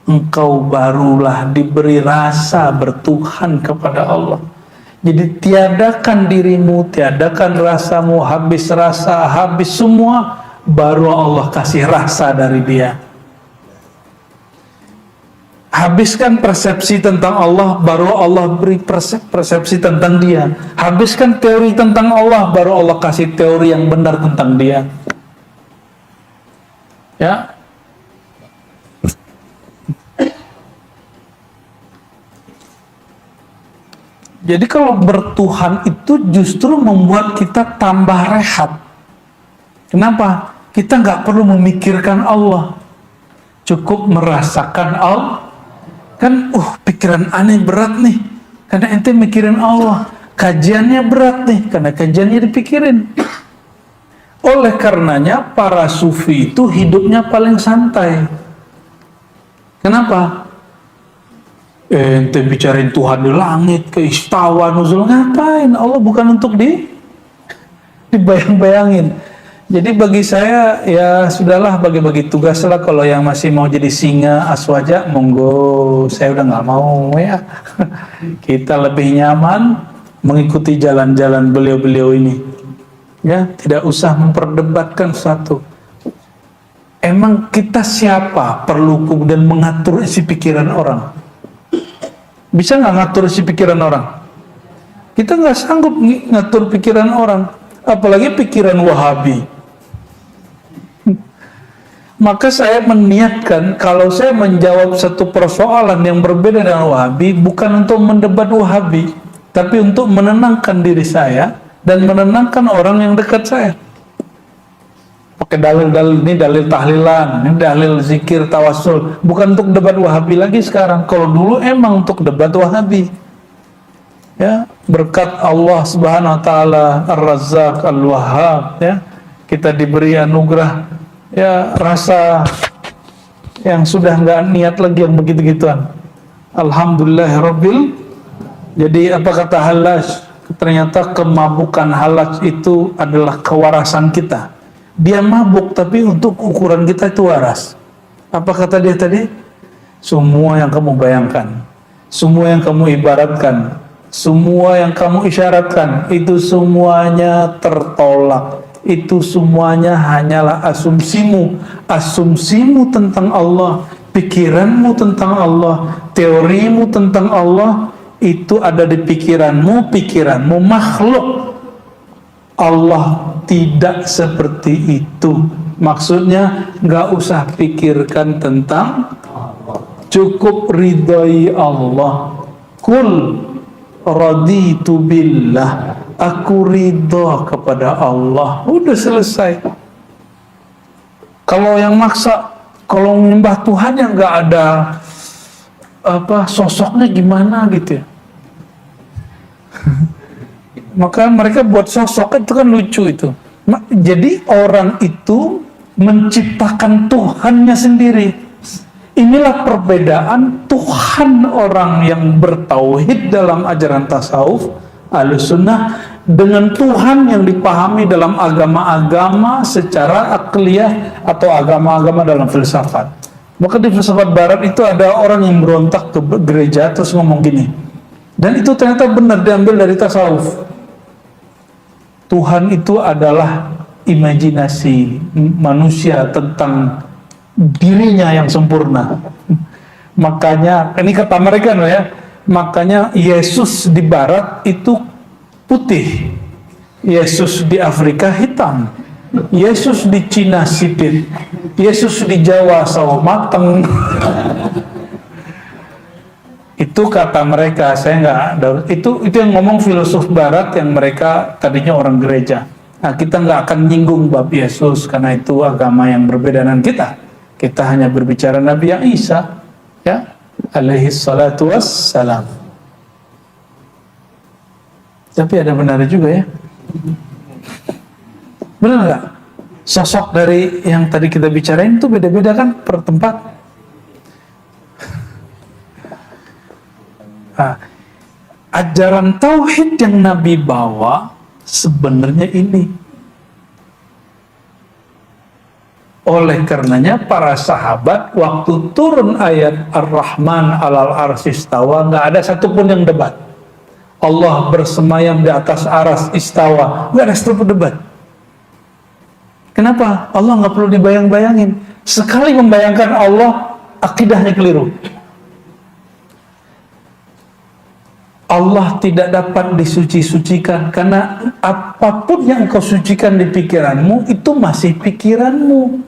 A: engkau barulah diberi rasa bertuhan kepada Allah. Jadi tiadakan dirimu, tiadakan rasamu, habis rasa, habis semua, baru Allah kasih rasa dari dia. Habiskan persepsi tentang Allah, baru Allah beri persepsi tentang dia. Habiskan teori tentang Allah, baru Allah kasih teori yang benar tentang dia. Ya. Jadi kalau bertuhan itu justru membuat kita tambah rehat. Kenapa? Kita nggak perlu memikirkan Allah, cukup merasakan Allah. Kan, pikiran aneh berat nih, karena ente mikirin Allah. Kajiannya berat nih, karena kajiannya dipikirin. Oleh karenanya para sufi itu hidupnya paling santai. Kenapa? Ente bicarain Tuhan di langit, ke istawa, nuzul, ngapain? Allah bukan untuk dibayang-bayangin. Jadi bagi saya, ya sudahlah, bagi-bagi tugas lah. Kalau yang masih mau jadi singa, aswaja, monggo. Saya udah nggak mau ya. Kita lebih nyaman mengikuti jalan-jalan beliau-beliau ini. Ya, tidak usah memperdebatkan sesuatu. Emang kita siapa perlu kemudian mengatur isi pikiran orang? Bisa nggak ngatur isi pikiran orang? Kita nggak sanggup ngatur pikiran orang, apalagi pikiran Wahabi. Maka saya meniatkan kalau saya menjawab satu persoalan yang berbeda dengan Wahabi, bukan untuk mendebat Wahabi, tapi untuk menenangkan diri saya dan menenangkan orang yang dekat saya. Pakai dalil-dalil, ini dalil tahlilan, ini dalil zikir tawasul, bukan untuk debat Wahabi lagi sekarang. Kalau dulu emang untuk debat Wahabi. Ya, berkat Allah Subhanahu wa taala Ar-Razzaq Al-Wahhab, ya, kita diberi anugerah, ya, rasa yang sudah nggak niat lagi yang begitu-gituan. Alhamdulillahirabbil. Jadi apa kata Hallaj? Ternyata kemabukan Hallaj itu adalah kewarasan kita. Dia mabuk tapi untuk ukuran kita itu waras. Apa kata dia tadi? Semua yang kamu bayangkan, semua yang kamu ibaratkan, semua yang kamu isyaratkan, itu semuanya tertolak. Itu semuanya hanyalah asumsimu. Asumsimu tentang Allah, pikiranmu tentang Allah, teorimu tentang Allah, itu ada di pikiranmu makhluk. Allah tidak seperti itu. Maksudnya nggak usah pikirkan tentang, cukup ridhoi Allah. Kul raditu billah, aku ridha kepada Allah. Udah selesai. Kalau yang maksa, kalau menyembah Tuhan yang nggak ada sosoknya gimana gitu ya. Maka mereka buat sosok itu kan lucu itu. Jadi orang itu menciptakan Tuhannya sendiri. Inilah perbedaan Tuhan orang yang bertauhid dalam ajaran tasawuf Ahlussunnah dengan Tuhan yang dipahami dalam agama-agama secara akliyah atau agama-agama dalam filsafat. Maka di filsafat barat itu ada orang yang berontak ke gereja terus ngomong gini. Dan itu ternyata benar diambil dari tasawuf. Tuhan itu adalah imajinasi manusia tentang dirinya yang sempurna. Makanya, ini kata mereka ya, makanya Yesus di barat itu putih, Yesus di Afrika hitam. Yesus di Cina sidit, Yesus di Jawa sawo mateng. Itu kata mereka, saya nggak, itu yang ngomong filosof Barat yang mereka tadinya orang gereja. Nah, kita nggak akan nyinggung bab Yesus karena itu agama yang berbeda dengan kita. Kita hanya berbicara Nabi yang Isa, ya, alaihi salatu wassalam. Tapi ada benar juga ya. Benar nggak? Sosok dari yang tadi kita bicarain itu beda-beda kan per tempat. Nah, ajaran tauhid yang Nabi bawa sebenarnya ini. Oleh karenanya para sahabat waktu turun ayat Ar-Rahman 'alal arsy istawa, nggak ada satupun yang debat. Allah bersemayam di atas aras istawa, nggak ada satupun debat. Kenapa? Allah nggak perlu dibayang-bayangin. Sekali membayangkan Allah, akidahnya keliru. Allah tidak dapat disuci-sucikan karena apapun yang kau sucikan di pikiranmu itu masih pikiranmu.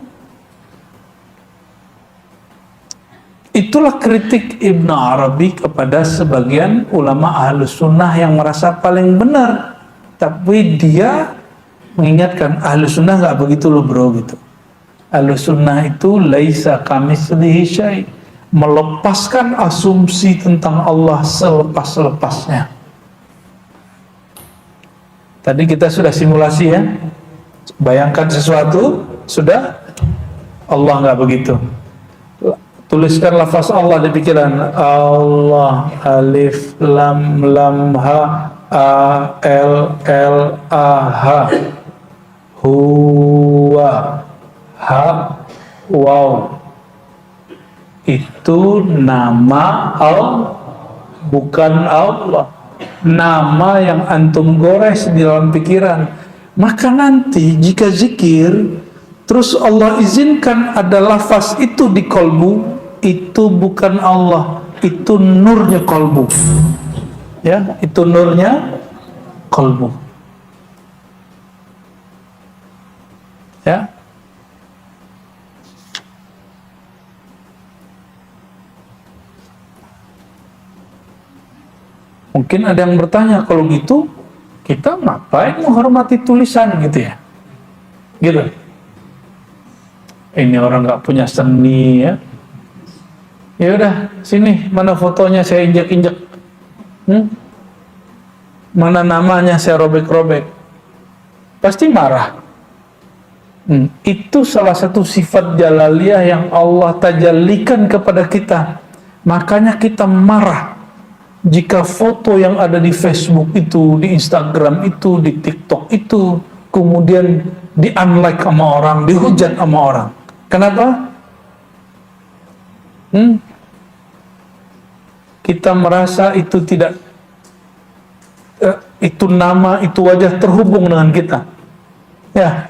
A: Itulah kritik Ibn Arabi kepada sebagian ulama Ahlus Sunnah yang merasa paling benar, tapi dia mengingatkan Ahlus Sunnah nggak begitu loh bro gitu. Ahlus Sunnah itu laisa kamitslihi syai', melepaskan asumsi tentang Allah selepas-lepasnya. Tadi kita sudah simulasi ya, bayangkan sesuatu, sudah. Allah nggak begitu. Tuliskan lafaz Allah di pikiran. Allah, alif lam lam ha, a l l a h, huwa, ha waw. Itu nama Allah, bukan Allah. Nama yang antum gores di dalam pikiran. Maka nanti jika zikir terus Allah izinkan ada lafaz itu di kolbu, itu bukan Allah, itu nurnya kolbu. Ya, itu nurnya kolbu. Ya. Mungkin ada yang bertanya, kalau gitu kita ngapain menghormati tulisan gitu ya? Gitu. Ini orang nggak punya seni ya. Ya udah, sini mana fotonya saya injek-injek. Mana namanya saya robek-robek. Pasti marah. Itu salah satu sifat jalaliyah yang Allah tajallikan kepada kita. Makanya kita marah jika foto yang ada di Facebook itu, di Instagram itu, di TikTok itu, kemudian di-unlike sama orang, dihujat sama orang. Kenapa? Kita merasa itu tidak, itu nama, itu wajah terhubung dengan kita. Ya.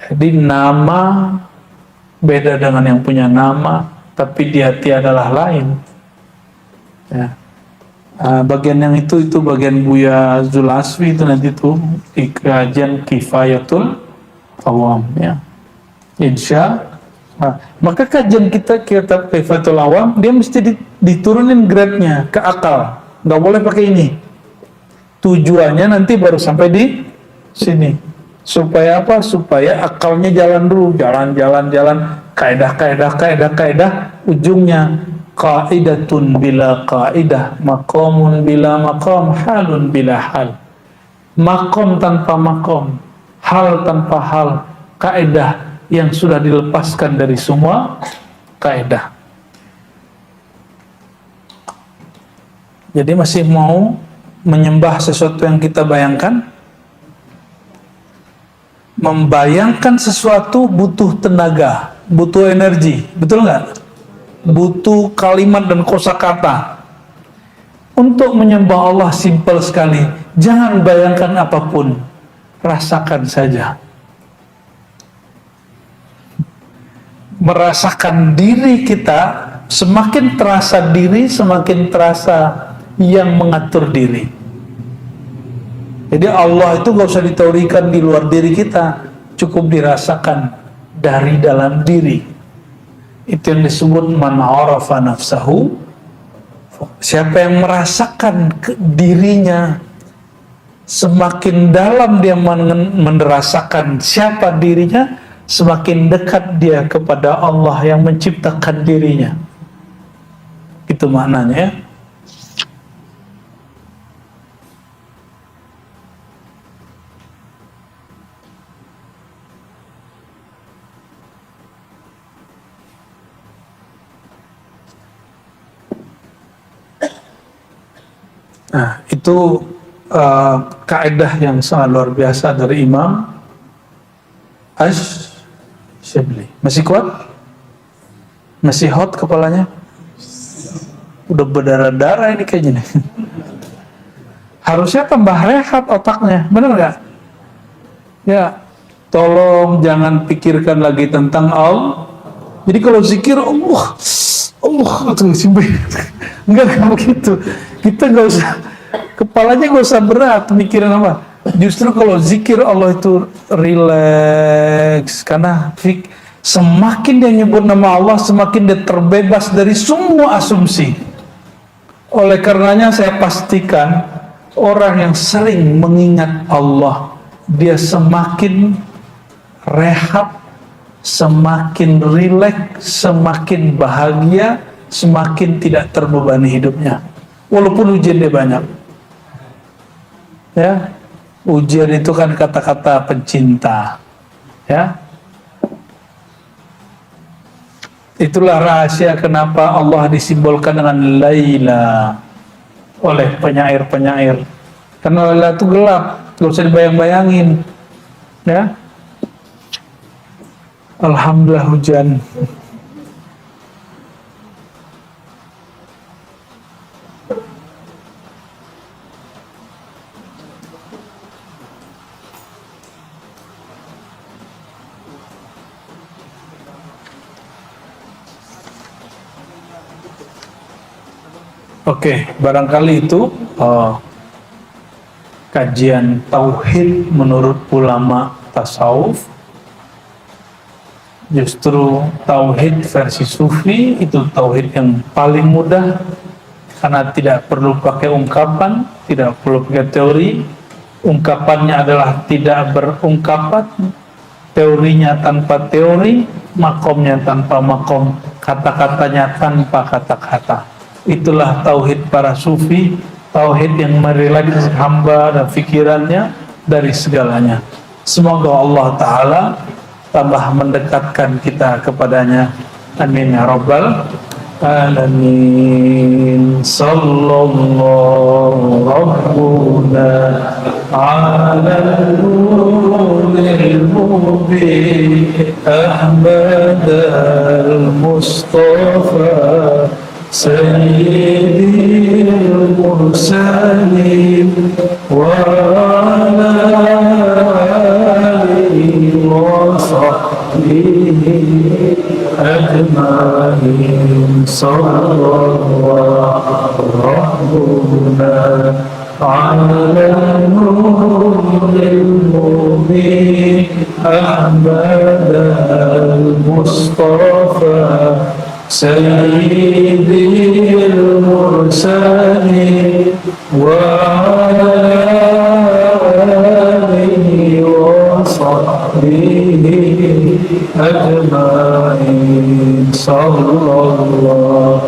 A: Jadi nama beda dengan yang punya nama, tapi di hati adalah lain. Ya. Bagian yang itu bagian Buya Zulaswi itu nanti tuh di kajian Kifayatul Awam ya. Insya. Maka kajian kita kitab Kifayatul Awam dia mesti diturunin grade-nya ke akal. Nggak boleh pakai ini. Tujuannya nanti baru sampai di sini. Supaya apa? Supaya akalnya jalan dulu, jalan, kaidah, ujungnya qaidatun bila qaidah, maqamun bila maqam, halun bila hal. Maqam tanpa maqam, hal tanpa hal, kaidah yang sudah dilepaskan dari semua kaidah. Jadi masih mau menyembah sesuatu yang kita bayangkan? Membayangkan sesuatu butuh tenaga, butuh energi, betul nggak? Butuh kalimat dan kosakata. Untuk menyembah Allah simpel sekali. Jangan bayangkan apapun, rasakan saja. Merasakan diri kita, semakin terasa diri, semakin terasa yang mengatur diri. Jadi Allah itu gak usah diteorikan di luar diri kita, cukup dirasakan dari dalam diri. Itu yang disebut man arafa nafsahu. Siapa yang merasakan dirinya, semakin dalam dia merasakan siapa dirinya, semakin dekat dia kepada Allah yang menciptakan dirinya. Itu maknanya ya. Nah, itu kaidah yang sangat luar biasa dari Imam Ash-Shibli. Masih kuat? Masih hot kepalanya? Udah berdarah-darah ini kayaknya nih. Harusnya tambah rehat otaknya, benar nggak? Ya, tolong jangan pikirkan lagi tentang Allah. Jadi kalau zikir Allah tuh simpen. Enggak begitu. Kita nggak usah, kepalanya nggak usah berat mikirin apa. Justru kalau zikir Allah itu rileks, karena semakin dia nyebut nama Allah, semakin dia terbebas dari semua asumsi. Oleh karenanya saya pastikan orang yang sering mengingat Allah, dia semakin rehat, semakin rileks, semakin bahagia, semakin tidak terbebani hidupnya. Walaupun ujian dia banyak. Ya, ujian itu kan kata-kata pencinta. Ya. Itulah rahasia kenapa Allah disimbolkan dengan Laila oleh penyair-penyair. Karena Laila itu gelap, gak usah dibayang-bayangin. Ya. Alhamdulillah hujan. Oke, barangkali itu kajian tauhid menurut ulama tasawuf. Justru tauhid versi sufi itu tauhid yang paling mudah, karena tidak perlu pakai ungkapan, tidak perlu pakai teori. Ungkapannya adalah tidak berungkapan, teorinya tanpa teori, makomnya tanpa makom, kata-katanya tanpa kata-kata. Itulah tauhid para sufi, tauhid yang merelaksasi hamba dan pikirannya dari segalanya. Semoga Allah Ta'ala tambah mendekatkan kita kepadanya. Amin ya rabbal alamin. Sallallahu rabbuna ala nuril mubin Ahmad al-Mustafa Sayyidil Mursalin wa ala alihi wa sahbihi ajma'in. Sallallahu rabbuna ala nuril mubin Ahmad al-Mustafa Sayyidil Mursalin wa alihi wa sahbihi ajma'in. Sallallahu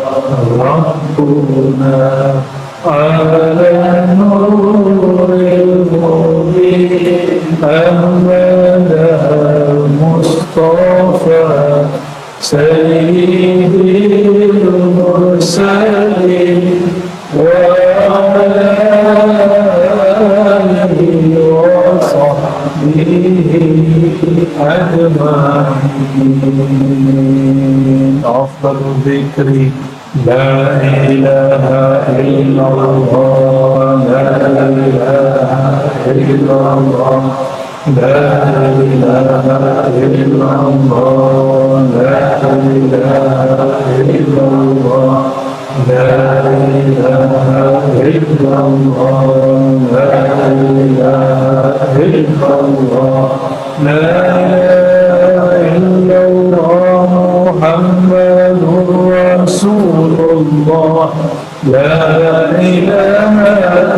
A: rabbuna ala nuril mubin Ahmad al-Mustafa Sayyidil Mursalin wa ala alihi wa sahbihi ajma'in. Afdalu dzikri la ilaha illallah, la ilaha illallah, لا إله إلا الله، لا إله إلا الله، لا إله إلا الله لا إله إلا الله لا إله إلا الله محمد رسول الله لا إله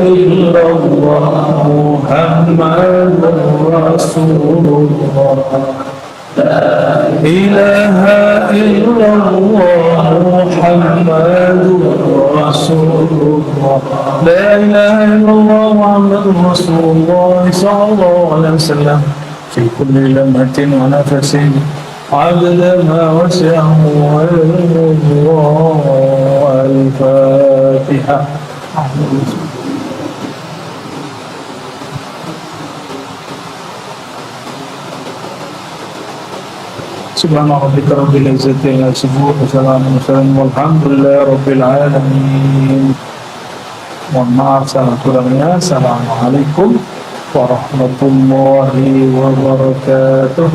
A: إلا الله محمد رسول الله لا إله إلا الله محمد رسول الله لا إله إلا الله محمد رسول الله صلى الله عليه وسلم في كل لمحة ونفس عدد ما وسعه علم الله. الفاتحة. سبحان ربك رب العزة عما يصفون وسلام على المرسلين والحمد لله رب العالمين. Mohon maaf salah kurangnya. Assalamualaikum warahmatullahi wabarakatuh.